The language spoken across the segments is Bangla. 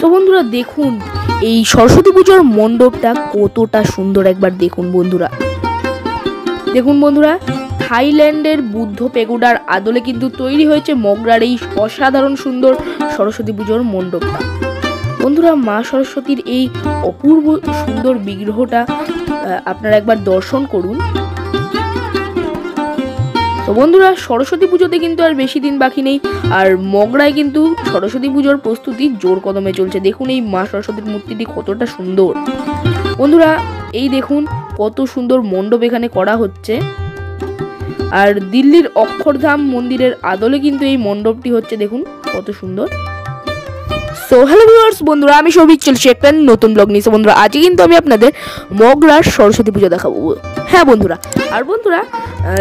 তো বন্ধুরা দেখুন এই সরস্বতী পুজোর মণ্ডপটা কতটা সুন্দর, একবার দেখুন বন্ধুরা। দেখুন বন্ধুরা, থাইল্যান্ডের বুদ্ধ পেগোডার আদলে কিন্তু তৈরি হয়েছে মগরার এই অসাধারণ সুন্দর সরস্বতী পুজোর মণ্ডপটা। বন্ধুরা, মা সরস্বতীর এই অপূর্ব সুন্দর বিগ্রহটা আপনারা একবার দর্শন করুন। তো বন্ধুরা, সরস্বতী পুজোতে কিন্তু আর বেশি দিন বাকি নেই, আর মগরায় কিন্তু সরস্বতী পুজোর প্রস্তুতি জোর কদমে চলছে। দেখুন এই মা সরস্বতীর মূর্তিটি কতটা সুন্দর। বন্ধুরা, এই দেখুন কত সুন্দর মণ্ডপ এখানে করা হচ্ছে, আর দিল্লির অক্ষরধাম মন্দিরের আদলে কিন্তু এই মণ্ডপটি হচ্ছে। দেখুন কত সুন্দর। সো হ্যালো ভিউয়ার্স, বন্ধুরা আমি সৌভিক চলছি একটা নতুন ব্লগ নিয়ে। বন্ধুরা, আজকে কিন্তু আমি আপনাদের মগরার সরস্বতী পুজো দেখাবো। হ্যাঁ বন্ধুরা, আর বন্ধুরা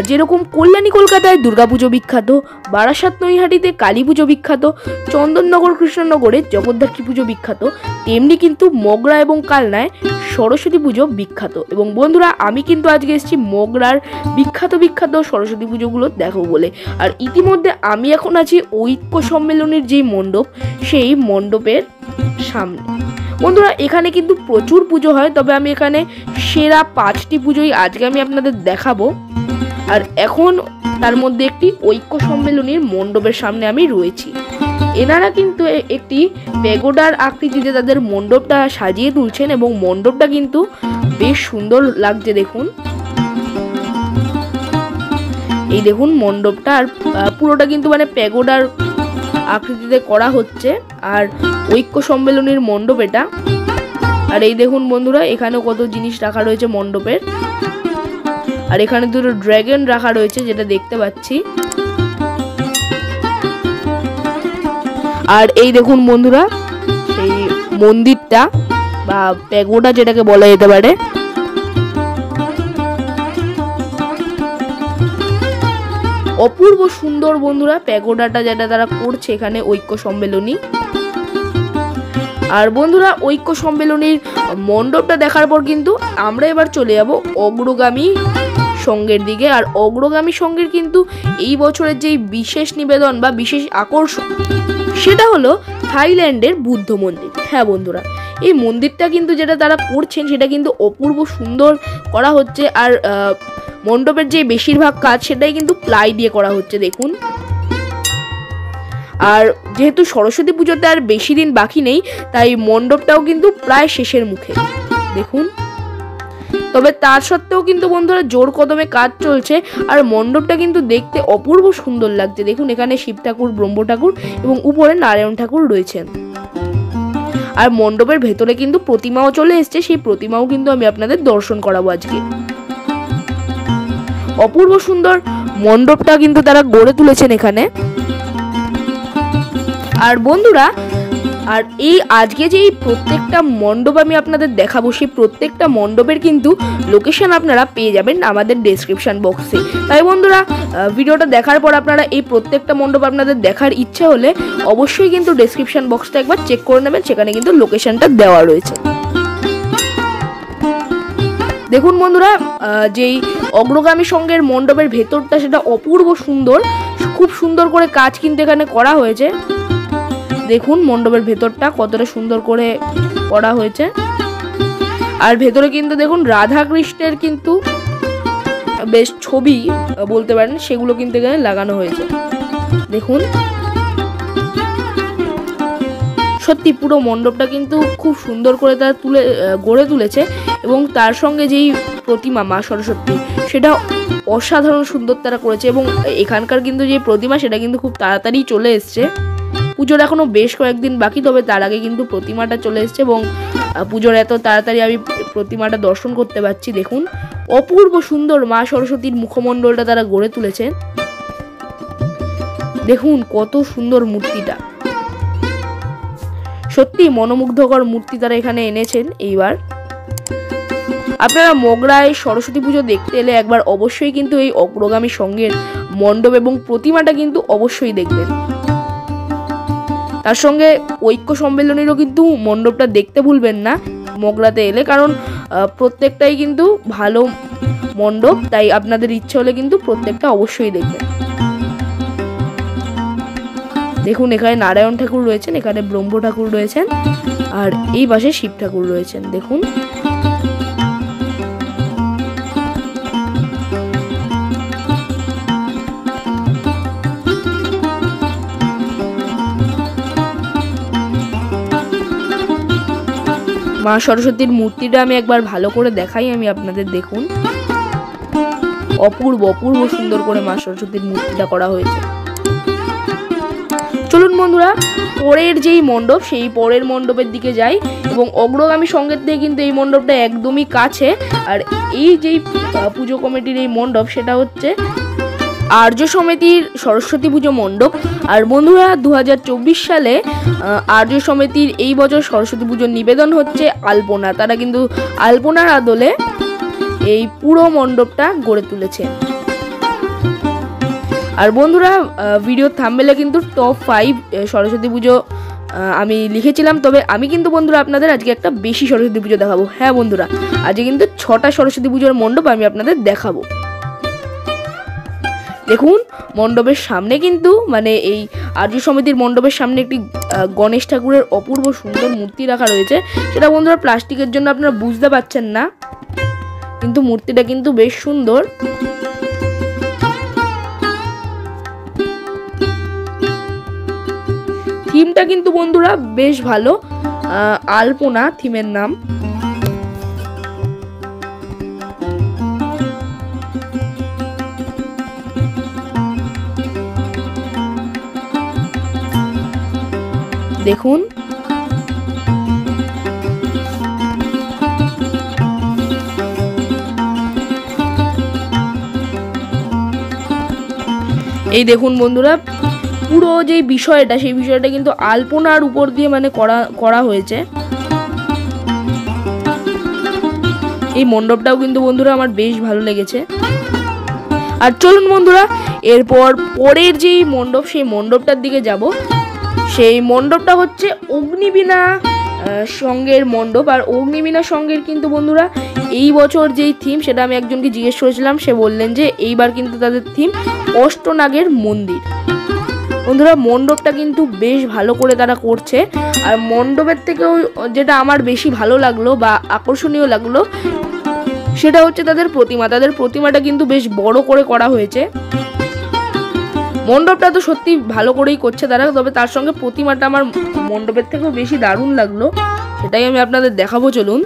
যেরকম কল্যাণী কলকাতায় দুর্গাপুজো বিখ্যাত, বারাসাত নৈহাটিতে কালী পুজো বিখ্যাত, চন্দননগর কৃষ্ণনগরে জগদ্ধাত্রী পুজো বিখ্যাত, তেমনি কিন্তু মগরা এবং কালনায় সরস্বতী পুজো বিখ্যাত। এবং বন্ধুরা, আমি কিন্তু আজকে এসেছি মগরার বিখ্যাত সরস্বতী পুজোগুলো দেখাবো বলে। আর ইতিমধ্যে আমি এখন আছি ঐক্য সম্মেলনের যেই মণ্ডপ, সেই মণ্ডপের সামনে। বন্ধুরা, এখানে কিন্তু প্রচুর পুজো হয়, তবে আমি এখানে সেরা 5টি পুজোই আজকে আমি আপনাদের দেখাবো। আর এখন তার মধ্যে একটি ঐক্য সম্মেলনের মণ্ডপের সামনে আমি রয়েছি। এনারা কিন্তু একটি পেগোডার আকৃতিতে তাদের মণ্ডপটা সাজিয়ে তুলছেন, এবং মণ্ডপটা কিন্তু বেশ সুন্দর লাগছে। দেখুন এই দেখুন মণ্ডপটা, আর পুরোটা কিন্তু মানে পেগোডার আকৃতিতে করা হচ্ছে, আর ঐক্য সম্মেলনের মণ্ডপ এটা। আর এই দেখুন বন্ধুরা, এখানে কত জিনিস রাখা রয়েছে মণ্ডপের, আর এখানে দুটো ড্রাগন রাখা রয়েছে যেটা দেখতে পাচ্ছি। আর এই দেখুন বন্ধুরা, সেই মন্দিরটা বা প্যাগোডা যেটাকে বলা যেতে পারে, অপূর্ব সুন্দর বন্ধুরা প্যাগোডাটা যেটা তারা করছে এখানে ঐক্য সম্মেলনী। আর বন্ধুরা, ঐক্য সম্মেলনীর মণ্ডপটা দেখার পর কিন্তু আমরা এবার চলে যাব অগ্রগামী সঙ্গের দিকে। আর অগ্রগামী সঙ্গের কিন্তু এই বছরের যেই বিশেষ নিবেদন বা বিশেষ আকর্ষণ, সেটা হলো থাইল্যান্ডের বুদ্ধ মন্দির। হ্যাঁ বন্ধুরা, এই মন্দিরটা কিন্তু যেটা তারা করছেন সেটা কিন্তু অপূর্ব সুন্দর করা হচ্ছে, আর মণ্ডপের যে বেশিরভাগ কাজ সেটাই কিন্তু প্লাই দিয়ে করা হচ্ছে। দেখুন, আর যেহেতু সরস্বতী পুজোতে আর বেশি দিন বাকি নেই, তাই মণ্ডপটাও কিন্তু প্রায় শেষের মুখে। দেখুন, তবে তার সত্ত্বেও কিন্তু বন্ধুরা জোর কদমে কাজ চলছে, আর মণ্ডপটা কিন্তু দেখতে অপূর্ব সুন্দর লাগছে। দেখুন, এখানে শিব ঠাকুর, ব্রহ্ম ঠাকুর এবং উপরে নারায়ণ ঠাকুর রয়েছেন। আর মণ্ডপের ভেতরে কিন্তু প্রতিমাও চলে এসছে, সেই প্রতিমাও কিন্তু আমি আপনাদের দর্শন করাবো আজকে। অপূর্ব সুন্দর মণ্ডপটা কিন্তু তারা গড়ে তুলেছেন এখানে। আর বন্ধুরা, আর এই আজকে যে প্রত্যেকটা মণ্ডপ আমি আপনাদের দেখাবো, সেই প্রত্যেকটা মণ্ডপের কিন্তু লোকেশন আপনারা পেয়ে যাবেন আমাদের ডেসক্রিপশন বক্সে। তাই বন্ধুরা, ভিডিওটা দেখার পর আপনারা এই প্রত্যেকটা মণ্ডপ আপনাদের দেখার ইচ্ছে হলে অবশ্যই কিন্তু ডেসক্রিপশন বক্সটা একবার চেক করে নেবেন, সেখানে কিন্তু লোকেশনটা দেওয়া রয়েছে। দেখুন বন্ধুরা, যেই অগ্রগামী সঙ্গের মণ্ডপের ভেতরটা সেটা অপূর্ব সুন্দর, খুব সুন্দর করে কাজ কিন্তু এখানে করা হয়েছে। দেখুন মণ্ডপের ভেতরটা কতটা সুন্দর করে করা হয়েছে, আর ভেতরে কিন্তু দেখুন রাধা কৃষ্ণের কিন্তু বেশ ছবি বলতে পারেন, সেগুলো কিন্তু এখানে লাগানো হয়েছে। দেখুন, সত্যি পুরো মণ্ডপটা কিন্তু খুব সুন্দর করে তারা গড়ে তুলেছে, এবং তার সঙ্গে যেই প্রতিমা মা সরস্বতী সেটা অসাধারণ সুন্দর তারা করেছে। এবং এখানকার কিন্তু যে প্রতিমা সেটা কিন্তু খুব তাড়াতাড়ি চলে এসছে। পুজোর এখনো বেশ কয়েকদিন বাকি, তবে তার আগে কিন্তু প্রতিমাটা চলে এসছে, এবং পুজোর এত তাড়াতাড়ি আমি প্রতিমাটা দর্শন করতে পারছি। দেখুন, অপূর্ব সুন্দর মা সরস্বতীর মুখমণ্ডলটা তারা গড়ে তুলেছেন। দেখুন কত সুন্দর মূর্তিটা, সত্যি মনোমুগ্ধকর মূর্তি তারা এখানে এনেছেন। এইবার আপনারা মগরায় সরস্বতী পুজো দেখতে এলে একবার অবশ্যই কিন্তু এই অগ্রগামী সঙ্গের মণ্ডপ এবং প্রতিমাটা কিন্তু অবশ্যই দেখবেন। তার সঙ্গে ঐক্য সম্মেলনেরও কিন্তু মণ্ডপটা দেখতে ভুলবেন না মগরাতে এলে, কারণ প্রত্যেকটাই কিন্তু ভালো মণ্ডপ, তাই আপনাদের ইচ্ছে হলে কিন্তু প্রত্যেকটা অবশ্যই দেখবেন। দেখুন এখানে নারায়ণ ঠাকুর রয়েছেন, এখানে ব্রহ্ম ঠাকুর রয়েছেন, আর এই পাশে শিব ঠাকুর রয়েছেন। দেখুন মা সরস্বতীর মূর্তিটা আমি একবার ভালো করে দেখাই আমি আপনাদের। দেখুন অপূর্ব অপূর্ব সুন্দর করে মা সরস্বতীর মূর্তিটা করা হয়েছে। চলুন বন্ধুরা পরের যেই মণ্ডপ সেই পরের মণ্ডপের দিকে যাই, এবং অগ্রগামী সঙ্গের থেকে কিন্তু এই মণ্ডপটা একদমই কাছে। আর এই যেই পুজো কমিটির এই মণ্ডপ সেটা হচ্ছে আর্য সমিতির সরস্বতী পুজো মণ্ডপ। আর বন্ধুরা 2024 সালে আর্য সমিতির এই বছর সরস্বতী পুজোর নিবেদন হচ্ছে আলপনা। তারা কিন্তু আলপনার আদলে এই পুরো মণ্ডপটা গড়ে তুলেছে। আর বন্ধুরা ভিডিওর থাম্বনেলে কিন্তু টপ 5 সরস্বতী পুজো আমি লিখেছিলাম, তবে আমি কিন্তু বন্ধুরা আপনাদের আজকে একটা বেশি সরস্বতী পুজো দেখাবো। হ্যাঁ বন্ধুরা, আজকে কিন্তু 6টা সরস্বতী পুজোর মণ্ডপ আমি আপনাদের দেখাবো। দেখুন মণ্ডপের সামনে কিন্তু মানে এই আর্য সমিতির মণ্ডপের সামনে একটি গণেশ ঠাকুরের অপূর্ব সুন্দর মূর্তি রাখা রয়েছে। সেটা বন্ধুরা প্লাস্টিকের জন্য আপনারা বুঝতে পারছেন না, কিন্তু মূর্তিটা কিন্তু বেশ সুন্দর। থিমটা কিন্তু বন্ধুরা বেশ ভালো, আলপনা থিমের নাম। দেখুন এই দেখুন বন্ধুরা পুরো যে বিষয়টা সেই বিষয়টা কিন্তু আলপনার উপর দিয়ে মানে করা হয়েছে। এই মণ্ডপটাও কিন্তু বন্ধুরা আমার বেশ ভালো লেগেছে। আর চলুন বন্ধুরা এরপর পরের যেই মণ্ডপ সেই মণ্ডপটার দিকে যাব। সেই মণ্ডপটা হচ্ছে অগ্নিবীণা সঙ্গের মণ্ডপ। আর অগ্নিবীণা সঙ্গের কিন্তু বন্ধুরা এই বছর যেই থিম সেটা আমি একজনকে জিজ্ঞেস করেছিলাম, সে বললেন যে এইবার কিন্তু তাদের থিম অষ্টনাগের মন্দির। বন্ধুরা মণ্ডপটা কিন্তু বেশ ভালো করে তারা করছে। আর মণ্ডপের থেকেও যেটা আমার বেশি ভালো লাগলো বা আকর্ষণীয় লাগলো সেটা হচ্ছে তাদের প্রতিমাটা কিন্তু বেশ বড় করে করা হয়েছে। মণ্ডপটা তো সত্যি ভালো করেই করছে তারা, তবে তার সঙ্গে প্রতিমাটা আমার মণ্ডপের থেকেও বেশি দারুণ লাগলো, সেটাই আমি আপনাদের দেখাবো। চলুন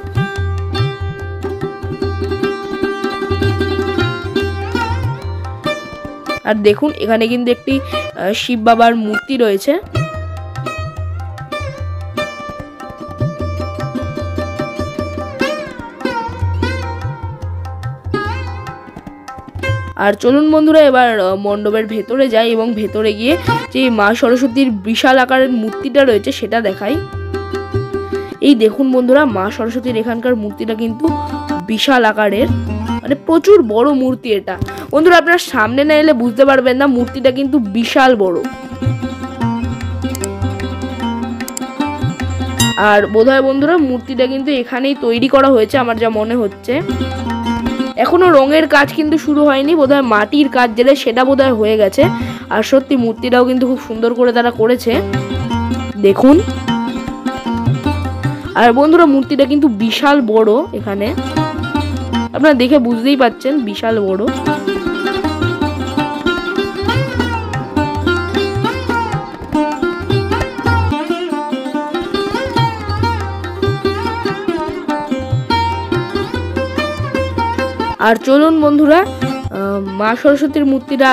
আর দেখুন এখানে কিন্তু একটি শিব বাবার মূর্তি রয়েছে। আর চলুন বন্ধুরা এবার মণ্ডপের ভেতরে যাই এবং ভেতরে গিয়ে যে মা সরস্বতীর বিশাল আকারের মূর্তিটা রয়েছে সেটা দেখাই। এই দেখুন বন্ধুরা মা সরস্বতীর এখানকার মূর্তিটা কিন্তু বিশাল আকারের, মানে প্রচুর বড় মূর্তি। এটা বন্ধুরা আপনার সামনে না এলে বুঝতে পারবেন না, মূর্তিটা কিন্তু বিশাল বড়। আর বোধহয় বন্ধুরা মূর্তিটা কিন্তু এখানেই তৈরি করা হয়েছে আমার যা মনে হচ্ছে। এখনো রঙের কাজ কিন্তু শুরু হয়নি, বোধহয় মাটির কাজ যেটা সেটা বোধহয় হয়ে গেছে। আর সত্যি মূর্তিটাও কিন্তু খুব সুন্দর করে তারা করেছে, দেখুন। আর বন্ধুরা মূর্তিটা কিন্তু বিশাল বড়, এখানে আপনারা দেখে বুঝতেই পাচ্ছেন বিশাল বড়। আর চলুন বন্ধুরা মা সরস্বতীর মূর্তিটা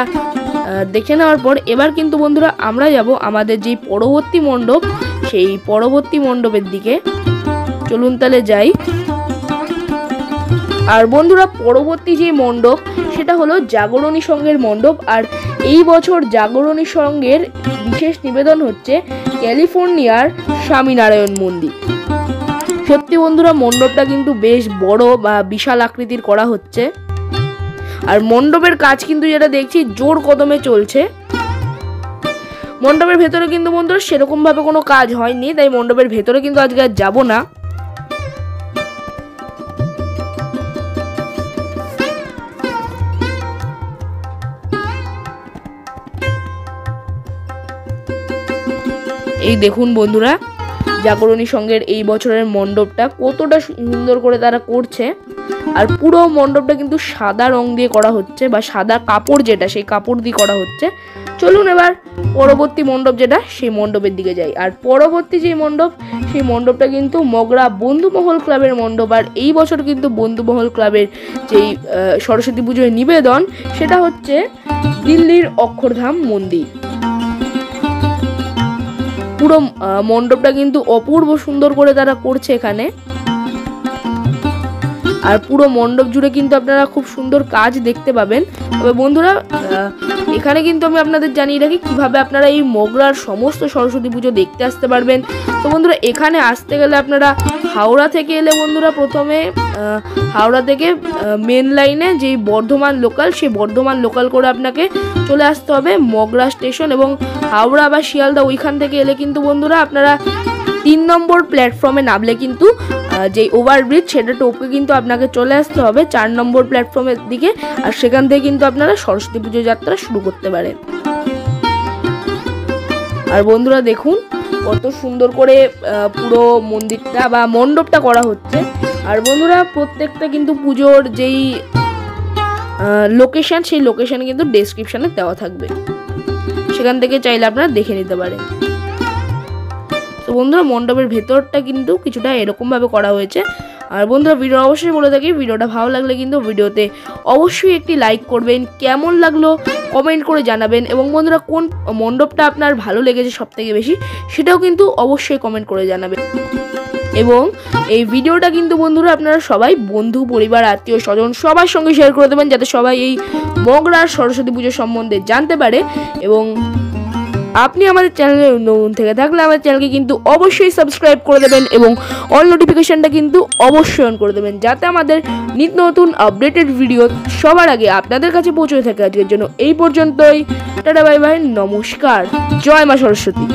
দেখে নেওয়ার পর এবার কিন্তু বন্ধুরা আমরা যাব আমাদের যে পরবর্তী মণ্ডপ সেই পরবর্তী মণ্ডপের দিকে। চলুন তাহলে যাই। আর বন্ধুরা পরবর্তী যে মণ্ডপ সেটা হলো জাগরণী সংঘের মণ্ডপ। আর এই বছর জাগরণী সংঘের বিশেষ নিবেদন হচ্ছে ক্যালিফোর্নিয়ার স্বামীনারায়ণ মন্দির। সত্যি বন্ধুরা মণ্ডপটা কিন্তু বেশ বড় বা বিশাল আকৃতির করা হচ্ছে। আর মণ্ডপের কাজ কিন্তু যেটা দেখছি জোর কদমে চলছে। মণ্ডপের ভেতরে কিন্তু বন্ধুরা সেরকম ভাবে কোনো কাজ হয়নি, তাই মণ্ডপের ভেতরে কিন্তু আজকে আর যাব না। এই দেখুন বন্ধুরা, জাগরণী সংঘের এই বছরের মণ্ডপটা কতটা সুন্দর করে তারা করছে। আর পুরো মণ্ডপটা কিন্তু সাদা রং দিয়ে করা হচ্ছে, বা সাদা কাপড় যেটা সেই কাপড় দিয়ে করা হচ্ছে। চলুন এবার পরবর্তী মণ্ডপ যেটা সেই মণ্ডপের দিকে যাই। আর পরবর্তী যে মণ্ডপ সেই মণ্ডপটা কিন্তু মগরা বন্ধুমহল ক্লাবের মণ্ডপ। আর এই বছর কিন্তু বন্ধুমহল ক্লাবের যেই সরস্বতী পুজোর নিবেদন সেটা হচ্ছে দিল্লির অক্ষরধাম মন্দির। পুরো মণ্ডপটা কিন্তু অপূর্ব সুন্দর করে তারা করছে এখানে। আর পুরো মণ্ডপ জুড়ে কিন্তু আপনারা খুব সুন্দর কাজ দেখতে পাবেন। তবে বন্ধুরা, এখানে কিন্তু আমি আপনাদের জানিয়ে রাখি কিভাবে আপনারা এই মগরার সমস্ত সরস্বতী পুজো দেখতে আসতে পারবেন। তো বন্ধুরা, এখানে আসতে গেলে আপনারা হাওড়া থেকে এলে বন্ধুরা প্রথমে হাওড়া থেকে মেন লাইনে যেই বর্ধমান লোকাল, সেই বর্ধমান লোকাল করে আপনাকে চলে আসতে হবে মগরা স্টেশন। এবং হাওড়া বা শিয়ালদা ওইখান থেকে এলে কিন্তু বন্ধুরা আপনারা 3 নম্বর প্ল্যাটফর্মে নামলে কিন্তু যে ওভারব্রিজ সেটা টপকে কিন্তু আপনাকে চলে আসতে হবে 4 নম্বর প্ল্যাটফর্মের দিকে। আর সেখান থেকে কিন্তু আপনারা সরস্বতী পুজো যাত্রা শুরু করতে পারেন। আর বন্ধুরা দেখুন কত সুন্দর করে পুরো মন্দিরটা বা মণ্ডপটা করা হচ্ছে। আর বন্ধুরা, প্রত্যেকটা কিন্তু পুজোর যেই লোকেশন সেই লোকেশন কিন্তু ডেসক্রিপশনে দেওয়া থাকবে, সেখান থেকে চাইলে আপনারা দেখে নিতে পারেন। তো বন্ধুরা, মণ্ডপের ভেতরটা কিন্তু কিছুটা এরকম ভাবে করা হয়েছে। আর বন্ধুরা, ভিডিও অবশ্যই বলে থাকি, ভিডিওটা ভালো লাগলে কিন্তু ভিডিওতে অবশ্যই একটি লাইক করবেন, কেমন লাগলো কমেন্ট করে জানাবেন। এবং বন্ধুরা, কোন মণ্ডপটা আপনার ভালো লেগেছে সবথেকে বেশি সেটাও কিন্তু অবশ্যই কমেন্ট করে জানাবেন। এবং এই ভিডিওটা কিন্তু বন্ধুরা আপনারা সবাই বন্ধু পরিবার আত্মীয় স্বজন সবার সঙ্গে শেয়ার করে দেবেন, যাতে সবাই এই মগরার সরস্বতী পুজো সম্বন্ধে জানতে পারে। এবং আপনি আমাদের চ্যানেলে নতুন থেকে থাকলে আমাদের চ্যানেলকে কিন্তু অবশ্যই সাবস্ক্রাইব করে দেবেন এবং অল নোটিফিকেশনটা কিন্তু অবশ্যই অন করে দেবেন, যাতে আমাদের নিত্য নতুন আপডেটেড ভিডিও সবার আগে আপনাদের কাছে পৌঁছে থাকে। আজকের জন্য এই পর্যন্তই। টাটা, বাই বাই, নমস্কার, জয় মা সরস্বতী।